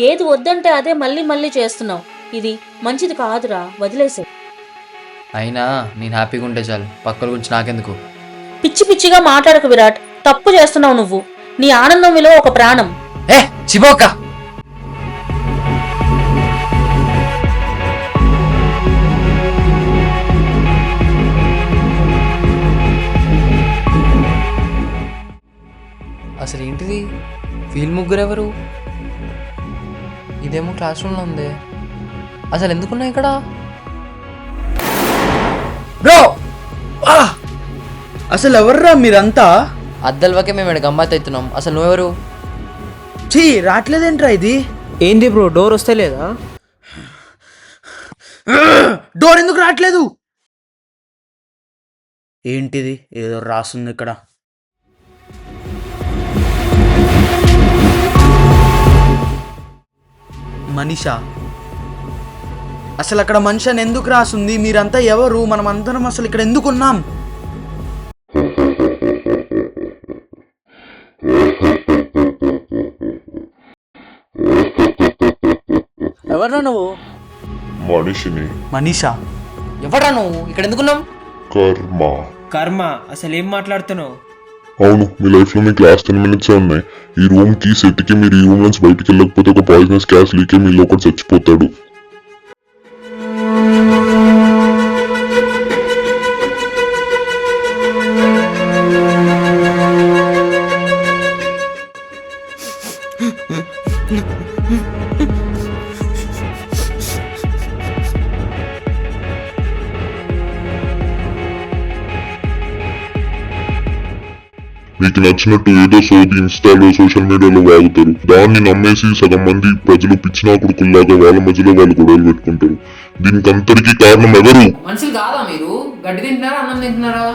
ఏది వద్దంటే అదే మళ్ళీ మళ్ళీ చేస్తున్నావు. ఇది మంచిది కాదురా, వదిలేసే. అయినా నేను హ్యాపీగా ఉంటే చాలు, పక్కల గురించి నాకెందుకు. పిచ్చి పిచ్చిగా మాట్లాడకు విరాట్, తప్పు చేస్తున్నావు నువ్వు. నీ ఆనందం విలువ ఒక ప్రాణం. ఏ చిబోక. అసలు ఏంటిది? వీళ్ళు ముగ్గురు ఎవరు? ఇదేమో క్లాస్ రూమ్లో ఉంది. అసలు ఎందుకున్నా ఇక్కడ? బ్రో అసలు ఎవర్రా మీరంతా? అద్దల్వకే మేము ఇక్కడ గమ్మత్ అవుతున్నాం. అసలు నువ్వెవరు? ఛీ, రావట్లేదేంట్రా ఇది? ఏంది బ్రో, డోర్ వస్తే లేదా? డోర్ ఎందుకు రావట్లేదు? ఏంటిది? ఏదో రాస్తుంది ఇక్కడ. మనీషా. అసలు అక్కడ మనిషి అని ఎందుకు రాసుంది? మీరంతా ఎవరు? మనం అందరం అసలు ఇక్కడ ఎందుకున్నాం? ఎవరా నువ్వు? మనిషిని. మనీషా. ఎవరా నువ్వు? ఇక్కడ ఎందుకున్నాం? కర్మ. కర్మ? అసలు ఏం మాట్లాడుతున్నావు? అవును, మీ లైఫ్ లో మీకు లాస్ట్ 10 minutes ఉన్నాయి. ఈ రూమ్ కి సెట్ కి మీరు ఈ రూమ్ నుంచి బయటికి వెళ్ళకపోతే ఒక పాయిజనస్ గ్యాస్ లీక్ మీలో ఒకటి చచ్చిపోతాడు. మీకు నచ్చినట్టు ఏదో సోది ఇన్స్టాలో సోషల్ మీడియాలో వాగుతారు. దాన్ని నమ్మేసి సగం మంది ప్రజలు పిచ్చినా కొడుకుల్లాగా వాళ్ళ మధ్యలో వాళ్ళు గొడవలు పెట్టుకుంటారు. దీనికి అంతటికీ కారణం ఎవరు? మనుషులు కాదా మీరు? గడ్డి తింటున్నారా, అన్నం తింటున్నారా?